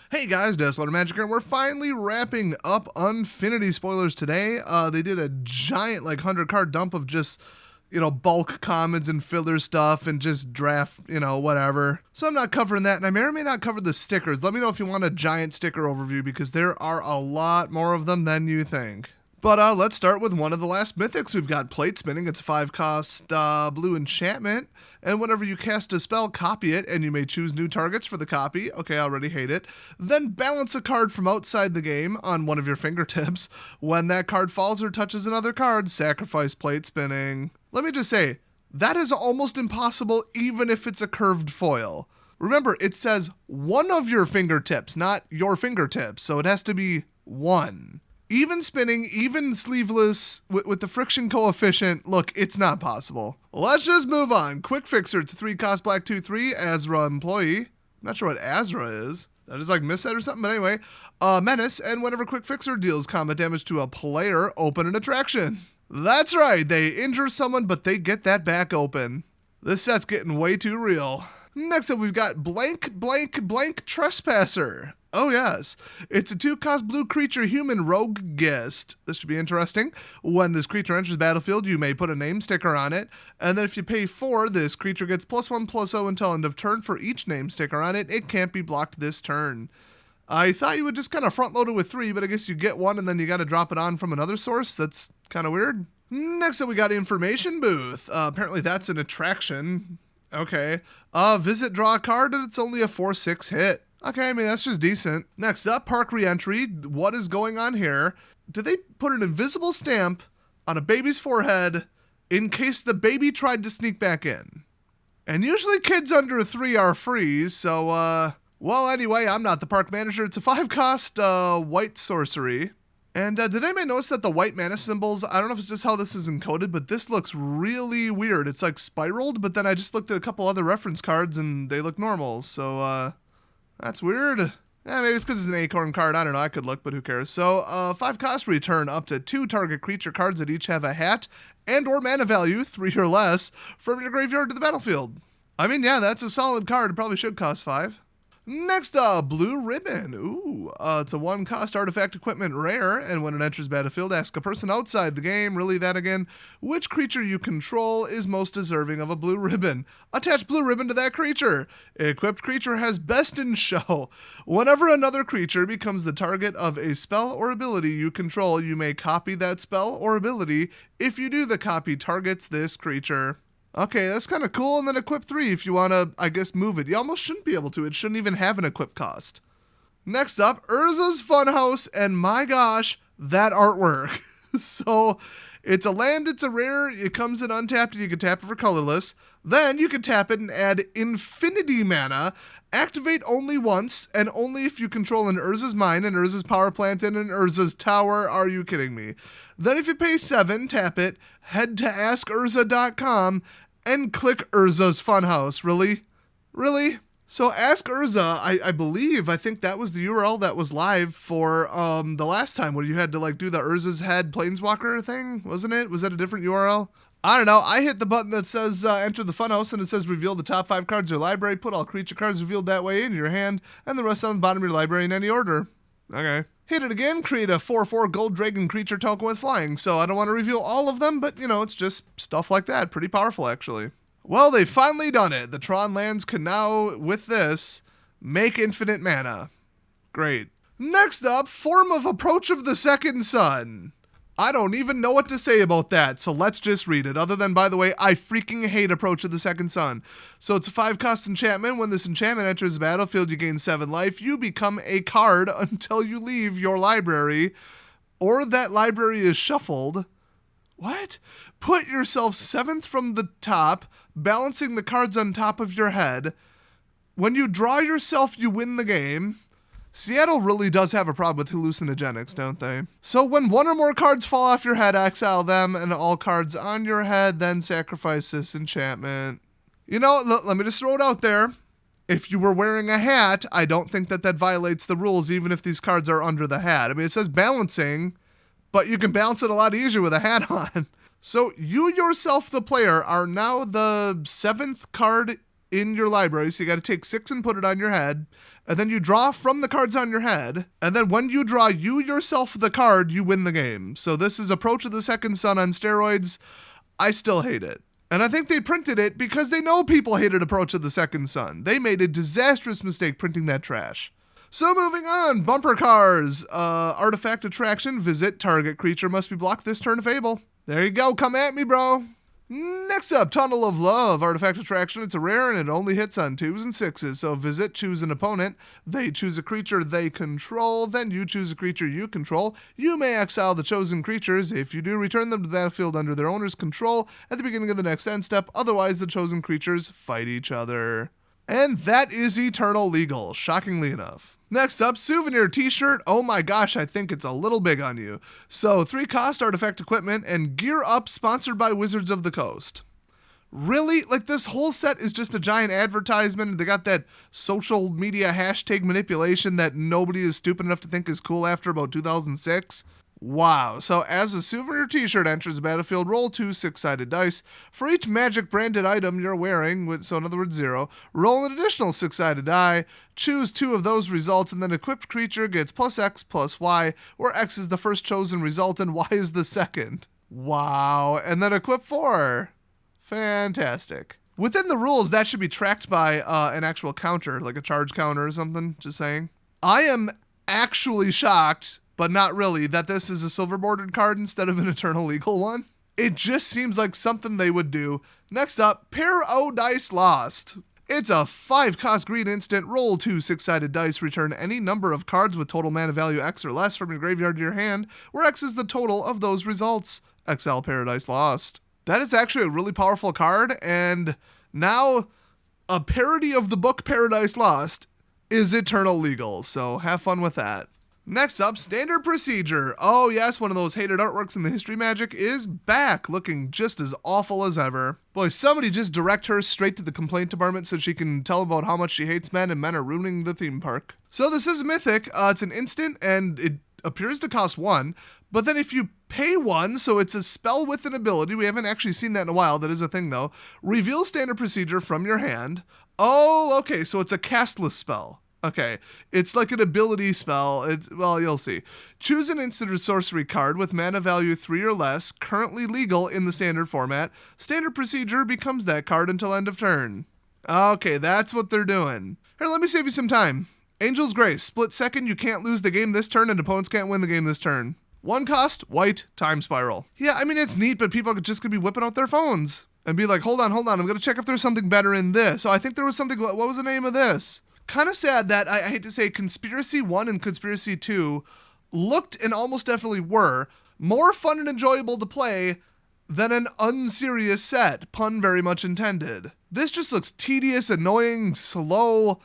Hey guys, Desolate Magic here, and we're finally wrapping up Unfinity spoilers today. They did a giant, 100 card dump of just, bulk commons and filler stuff and just draft, whatever. So I'm not covering that, and I may or may not cover the stickers. Let me know if you want a giant sticker overview because there are a lot more of them than you think. But let's start with one of the last mythics. We've got Plate Spinning. It's a 5-cost blue enchantment. And whenever you cast a spell, copy it, and you may choose new targets for the copy. Okay, I already hate it. Then balance a card from outside the game on one of your fingertips. When that card falls or touches another card, sacrifice Plate Spinning. Let me just say, that is almost impossible even if it's a curved foil. Remember, it says one of your fingertips, not your fingertips, so it has to be one. Even spinning, even sleeveless, with the friction coefficient, look, it's not possible. Let's just move on. Quick Fixer, it's a 3-cost black 2/3, Azra employee. I'm not sure what Azra is. That is like Misset or something, but anyway. Menace, and whenever Quick Fixer deals combat damage to a player, open an attraction. That's right, they injure someone, but they get that back open. This set's getting way too real. Next up, we've got Blank Trespasser. Oh yes, it's a 2-cost blue creature human rogue guest. This should be interesting. When this creature enters the battlefield, you may put a name sticker on it, and then if you pay 4, this creature gets +1/+0 until end of turn for each name sticker on it. It can't be blocked this turn. I thought you would just kind of front load it with 3, but I guess you get 1 and then you got to drop it on from another source. That's kind of weird. Next up, we got Information Booth. Apparently that's an attraction. Okay. Visit, draw a card, and it's only a 4/6 hit. Okay, I mean, that's just decent. Next up, Park Reentry. What is going on here? Did they put an invisible stamp on a baby's forehead in case the baby tried to sneak back in? And usually kids under 3 are free, so, well, anyway, I'm not the park manager. It's a 5-cost, white sorcery. And did anybody notice that the white mana symbols, I don't know if it's just how this is encoded, but this looks really weird. It's like spiraled, but then I just looked at a couple other reference cards and they look normal, so, that's weird. Yeah, maybe it's because it's an acorn card. I don't know. I could look, but who cares? So, 5-cost return up to 2 target creature cards that each have a hat and or mana value, 3 or less, from your graveyard to the battlefield. I mean, yeah, that's a solid card. It probably should cost 5. Next up, Blue Ribbon. Ooh, it's a 1-cost artifact equipment rare, and when it enters battlefield, ask a person outside the game, really that again, which creature you control is most deserving of a blue ribbon. Attach blue ribbon to that creature. Equipped creature has best in show. Whenever another creature becomes the target of a spell or ability you control, you may copy that spell or ability. If you do, the copy targets this creature. Okay, that's kind of cool. And then equip 3 if you want to, I guess, move it. You almost shouldn't be able to. It shouldn't even have an equip cost. Next up, Urza's Funhouse. And my gosh, that artwork. So, it's a land, it's a rare. It comes in untapped and you can tap it for colorless. Then you can tap it and add Infinity mana. Activate only once and only if you control an Urza's Mine, an Urza's Power Plant, and an Urza's Tower. Are you kidding me? Then if you pay 7, tap it, head to askurza.com, and click Urza's Funhouse. Really? Really? So Ask Urza, I think that was the URL that was live for the last time where you had to do the Urza's Head Planeswalker thing, wasn't it? Was that a different URL? I don't know. I hit the button that says enter the Funhouse and it says reveal the top 5 cards of your library. Put all creature cards revealed that way in your hand and the rest on the bottom of your library in any order. Okay. Hit it again, create a 4/4 gold dragon creature token with flying. So I don't want to reveal all of them, but it's just stuff like that. Pretty powerful, actually. Well, they've finally done it. The Tron lands can now, with this, make infinite mana. Great. Next up, Form of Approach of the Second Sun. I don't even know what to say about that, so let's just read it. Other than, by the way, I freaking hate Approach of the Second Sun. So it's a 5-cost enchantment. When this enchantment enters the battlefield, you gain 7 life. You become a card until you leave your library, or that library is shuffled. What? Put yourself 7th from the top, balancing the cards on top of your head. When you draw yourself, you win the game. Seattle really does have a problem with hallucinogenics, don't they? So when 1 or more cards fall off your head, exile them, and all cards on your head, then sacrifice this enchantment. Let me just throw it out there. If you were wearing a hat, I don't think that violates the rules, even if these cards are under the hat. I mean, it says balancing, but you can balance it a lot easier with a hat on. So you yourself, the player, are now the 7th card in your library, so you got to take 6 and put it on your head. and then you draw from the cards on your head, and then when you draw you yourself the card, you win the game. So this is Approach of the Second Sun on steroids. I still hate it. And I think they printed it because they know people hated Approach of the Second Sun. They made a disastrous mistake printing that trash. So moving on, bumper cars. Artifact attraction, visit, target creature must be blocked this turn of Fable. There you go, come at me, bro. Next up, Tunnel of Love. Artifact attraction, it's a rare and it only hits on 2s and 6s. So visit, choose an opponent. They choose a creature they control. Then you choose a creature you control. You may exile the chosen creatures. If you do, return them to the battlefield under their owner's control at the beginning of the next end step. Otherwise, the chosen creatures fight each other. And that is Eternal Legal, shockingly enough. Next up, Souvenir t-shirt. Oh my gosh, I think it's a little big on you. So 3 cost artifact equipment and Gear Up, sponsored by Wizards of the Coast. Really? Like, this whole set is just a giant advertisement. They got that social media hashtag manipulation that nobody is stupid enough to think is cool after about 2006. Wow. So as a Souvenir t-shirt enters the battlefield, roll 2 6-sided dice. For each Magic branded item you're wearing, so in other words 0, roll an additional 6-sided die, choose 2 of those results, and then equipped creature gets +X +Y, where X is the first chosen result and Y is the second. Wow. And then equip 4. Fantastic. Within the rules, that should be tracked by an actual counter, like a charge counter or something, just saying. I am actually shocked, but not really, that this is a silver bordered card instead of an Eternal Legal one. It just seems like something they would do. Next up, Paradise Lost. It's a 5-cost green instant, roll 2 6-sided dice, return any number of cards with total mana value X or less from your graveyard to your hand, where X is the total of those results. Exile Paradise Lost. That is actually a really powerful card, and now a parody of the book Paradise Lost is Eternal Legal, so have fun with that. Next up, Standard Procedure. Oh yes, one of those hated artworks in the History Magic is back, looking just as awful as ever. Boy, somebody just direct her straight to the complaint department so she can tell about how much she hates men and men are ruining the theme park. So this is Mythic. It's an instant and it appears to cost 1, but then if you pay 1, so it's a spell with an ability, we haven't actually seen that in a while, that is a thing though, reveal Standard Procedure from your hand. Oh, okay, so it's a castless spell. Okay, it's like an ability spell. Well, you'll see. Choose an instant or sorcery card with mana value 3 or less, currently legal in the standard format. Standard Procedure becomes that card until end of turn. Okay, that's what they're doing. Here, let me save you some time. Angel's Grace, split second, you can't lose the game this turn and opponents can't win the game this turn. 1 cost, white, time spiral. Yeah, I mean, it's neat, but people are just gonna be whipping out their phones and be like, hold on, I'm gonna check if there's something better in this. So I think there was something, what was the name of this? Kind of sad that, I hate to say, Conspiracy 1 and Conspiracy 2 looked and almost definitely were more fun and enjoyable to play than an unserious set, pun very much intended. This just looks tedious, annoying, slow.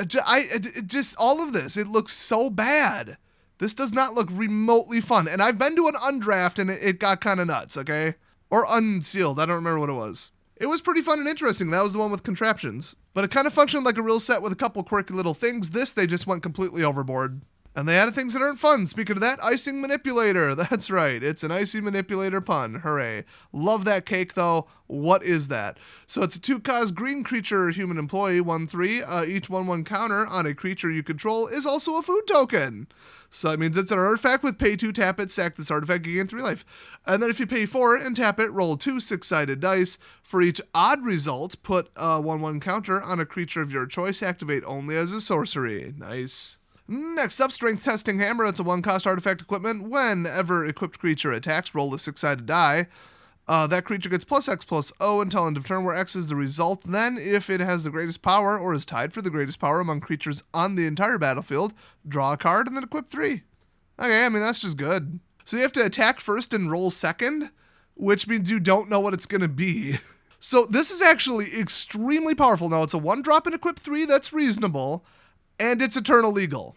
Just all of this, it looks so bad. This does not look remotely fun. And I've been to an undraft and it got kind of nuts, okay? Or unsealed, I don't remember what it was. It was pretty fun and interesting. That was the one with contraptions. But it kind of functioned like a real set with a couple quirky little things. This, they just went completely overboard. And they added things that aren't fun. Speaking of that, Icing Manipulator. That's right. It's an Icing Manipulator pun. Hooray. Love that cake, though. What is that? So it's a 2-cost green creature, human employee, 1/3. Each 1/1 counter on a creature you control is also a food token. So that means it's an artifact with pay 2, tap it, sack this artifact, you gain 3 life. And then if you pay 4 and tap it, roll 2 6-sided dice. For each odd result, put a 1/1 counter on a creature of your choice, activate only as a sorcery. Nice. Next up, Strength Testing Hammer. It's a 1-cost artifact equipment. Whenever equipped creature attacks, roll a 6-sided die. That creature gets +X +O until end of turn, where X is the result. Then, if it has the greatest power or is tied for the greatest power among creatures on the entire battlefield, draw a card and then equip 3. Okay, I mean, that's just good. So you have to attack first and roll second, which means you don't know what it's going to be. So this is actually extremely powerful. Now, it's a 1-drop and equip 3. That's reasonable. And it's Eternal Legal.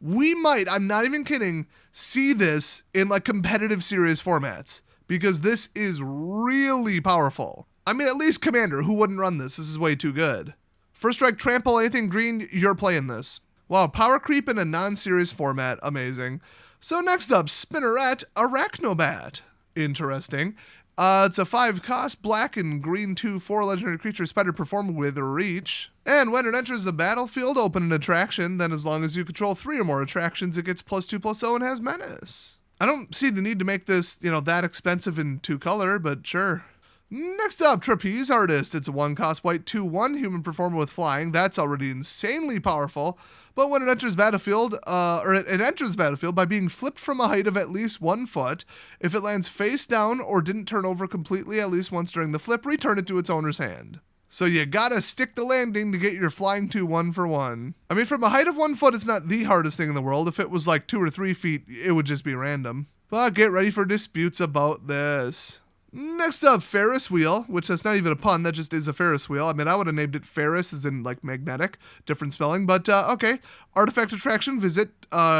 We might, I'm not even kidding, see this in like competitive series formats. Because this is really powerful. I mean, at least Commander, who wouldn't run this? This is way too good. First strike, trample, anything green, you're playing this. Wow, power creep in a non-series format, amazing. So next up, Spinneret Arachnobat. Interesting. It's a 5 cost, black and green 2/4 legendary creature spider perform with reach. And when it enters the battlefield, open an attraction. Then as long as you control 3 or more attractions, it gets +2/+0 and has menace. I don't see the need to make this, that expensive in 2 color, but sure. Next up, Trapeze Artist. It's a 1 cost white 2/1 human performer with flying. That's already insanely powerful. But when it enters battlefield, it enters battlefield by being flipped from a height of at least 1 foot. If it lands face down or didn't turn over completely at least once during the flip, return it to its owner's hand. So you gotta stick the landing to get your flying 2/1 for 1. I mean, from a height of 1 foot, it's not the hardest thing in the world. If it was like 2 or 3 feet, it would just be random. But get ready for disputes about this. Next up, Ferris Wheel, which that's not even a pun, that just is a Ferris wheel. I mean, I would have named it Ferris as in like magnetic, different spelling, but okay. Artifact attraction, visit,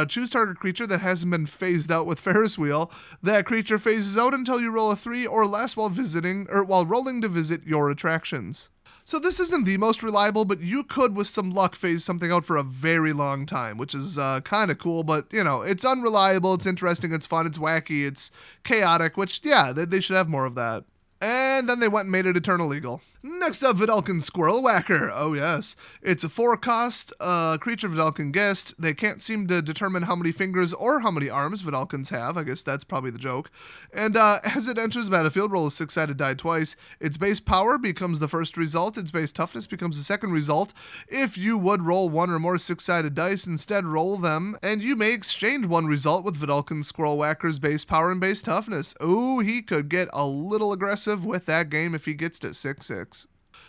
choose target creature that hasn't been phased out with Ferris wheel. That creature phases out until you roll a 3 or less while rolling to visit your attractions. So this isn't the most reliable, but you could, with some luck, phase something out for a very long time, which is kind of cool, but, it's unreliable, it's interesting, it's fun, it's wacky, it's chaotic, which, yeah, they should have more of that. And then they went and made it Eternal Legal. Next up, Vidalcan Squirrel Whacker. Oh, yes. It's a 4 cost creature Vidalcan Guest. They can't seem to determine how many fingers or how many arms Vidalcans have. I guess that's probably the joke. And as it enters the battlefield, roll a 6-sided die twice. Its base power becomes the first result. Its base toughness becomes the second result. If you would roll 1 or more 6-sided dice, instead roll them, and you may exchange 1 result with Vidalcan Squirrel Whacker's base power and base toughness. Ooh, he could get a little aggressive with that game if he gets to 6/6.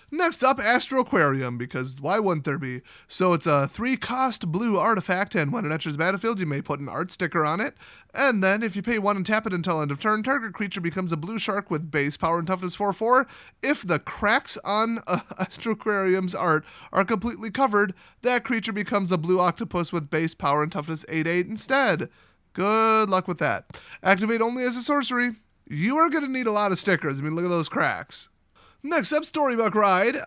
Next up, Astro Aquarium, because why wouldn't there be? So it's a 3 cost blue artifact, and when it enters battlefield, you may put an art sticker on it. And then, if you pay 1 and tap it until end of turn, target creature becomes a blue shark with base power and toughness 4/4. If the cracks on Astro Aquarium's art are completely covered, that creature becomes a blue octopus with base power and toughness 8/8 instead. Good luck with that. Activate only as a sorcery. You are going to need a lot of stickers. I mean, look at those cracks. Next up, Storybook Ride.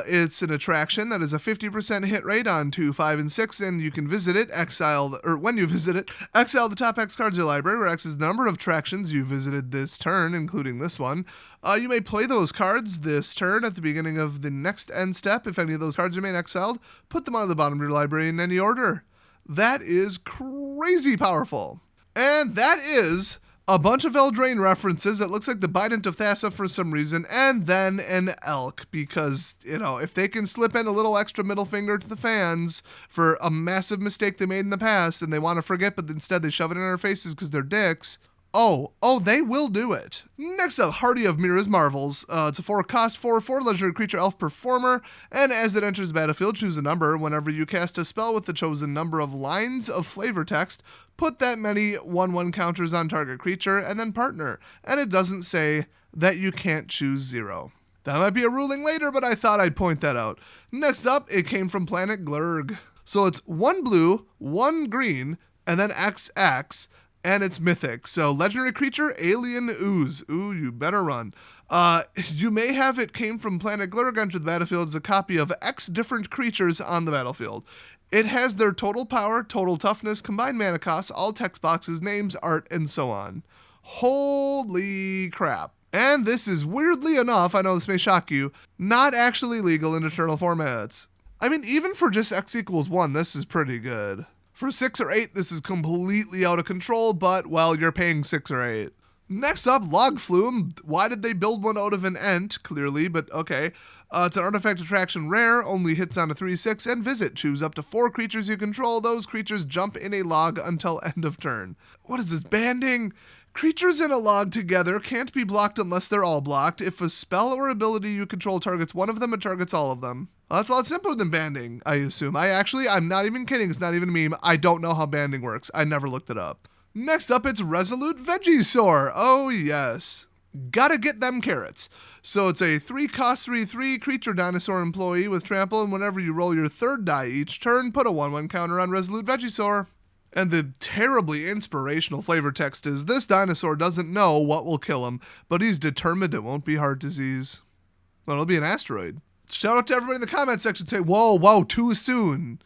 It's an attraction that is a 50% hit rate on 2, 5, and 6, and you can visit it, when you visit it, exile the top X cards of your library, where X is the number of attractions you visited this turn, including this one. You may play those cards this turn at the beginning of the next end step. If any of those cards remain exiled, put them on the bottom of your library in any order. That is crazy powerful. And that is a bunch of Eldraine references. It looks like the Bident of Thassa for some reason, and then an elk, because, if they can slip in a little extra middle finger to the fans for a massive mistake they made in the past, and they want to forget, but instead they shove it in our faces because they're dicks, they will do it. Next up, Hardy of Mira's Marvels. It's a 4 cost 4/4 legendary creature elf performer, and as it enters battlefield, choose a number. Whenever you cast a spell with the chosen number of lines of flavor text, put that many 1/1 counters on target creature, and then partner. And it doesn't say that you can't choose 0. That might be a ruling later, but I thought I'd point that out. Next up, it came from Planet Glurg. So it's 1 blue, 1 green, and then XX, and it's mythic. So legendary creature, Alien Ooze. Ooh, you better run. You may have it came from Planet Glurg enter the battlefield as a copy of X different creatures on the battlefield. It has their total power, total toughness, combined mana costs, all text boxes, names, art, and so on. Holy crap. And this is, weirdly enough, I know this may shock you, not actually legal in Eternal formats. I mean, even for just X equals 1, this is pretty good. For 6 or 8, this is completely out of control, but, well, you're paying 6 or 8. Next up, Log Flume. Why did they build one out of an Ent? Clearly, but okay. It's an artifact attraction rare, only hits on a 3/6, and visit. Choose up to 4 creatures you control. Those creatures jump in a log until end of turn. What is this, banding? Creatures in a log together can't be blocked unless they're all blocked. If a spell or ability you control targets one of them, it targets all of them. Well, that's a lot simpler than banding, I assume. I'm not even kidding. It's not even a meme. I don't know how banding works. I never looked it up. Next up, it's Resolute Vegisaur. Oh, yes. Gotta get them carrots. So it's a 3 cost 3/3 creature dinosaur employee with trample, and whenever you roll your 3rd die each turn, put a 1/1 counter on Resolute Vegisaur. And the terribly inspirational flavor text is, this dinosaur doesn't know what will kill him, but he's determined it won't be heart disease. Well, it'll be an asteroid. Shout out to everybody in the comment section saying, whoa, too soon.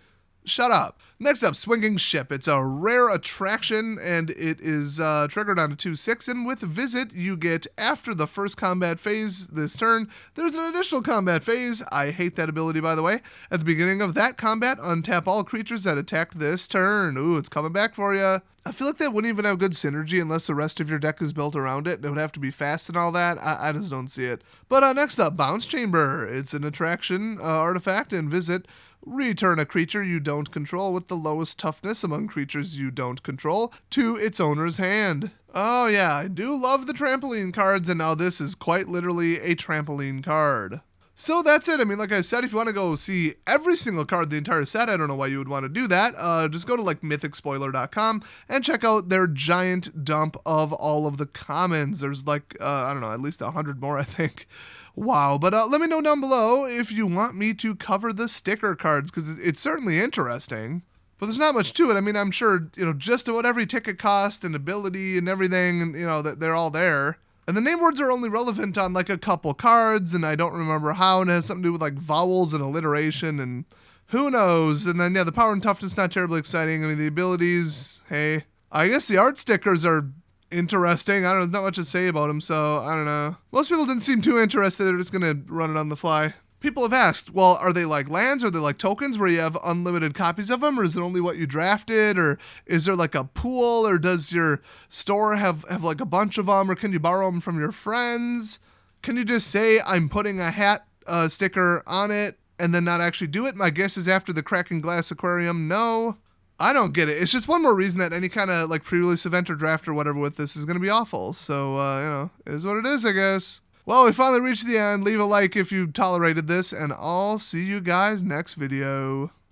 Shut up. Next up, Swinging Ship. It's a rare attraction, and it is triggered on a 2/6, and with Visit, you get, after the first combat phase this turn, there's an additional combat phase. I hate that ability, by the way. At the beginning of that combat, untap all creatures that attacked this turn. Ooh, it's coming back for you. I feel like that wouldn't even have good synergy unless the rest of your deck is built around it. It would have to be fast and all that. I just don't see it. But next up, Bounce Chamber. It's an attraction artifact, and Visit. Return a creature you don't control with the lowest toughness among creatures you don't control to its owner's hand. Oh yeah, I do love the trampoline cards, and now this is quite literally a trampoline card. So that's it. I mean, like I said, if you want to go see every single card, the entire set, I don't know why you would want to do that. Just go to like mythicspoiler.com and check out their giant dump of all of the commons. There's like, I don't know, at least 100 more, I think. Wow, but let me know down below if you want me to cover the sticker cards, because it's certainly interesting. But there's not much to it. I mean, I'm sure, just what every ticket cost and ability and everything, and, that they're all there. And the name words are only relevant on, like, a couple cards, and I don't remember how, and it has something to do with, like, vowels and alliteration, and who knows. And then, yeah, the power and toughness not terribly exciting. I mean, the abilities, hey. I guess the art stickers are interesting. I don't know, there's not much to say about them, so I don't know. Most people didn't seem too interested. They're just gonna run it on the fly. People have asked, well, are they like lands? Are they like tokens where you have unlimited copies of them? Or is it only what you drafted? Or is there like a pool? Or does your store have like a bunch of them? Or can you borrow them from your friends? Can you just say, I'm putting a hat sticker on it and then not actually do it? My guess is after the Cracking Glass Aquarium, no. I don't get it. It's just one more reason that any kind of like pre-release event or draft or whatever with this is going to be awful. So, it is what it is, I guess. Well, we finally reached the end. Leave a like if you tolerated this, and I'll see you guys next video.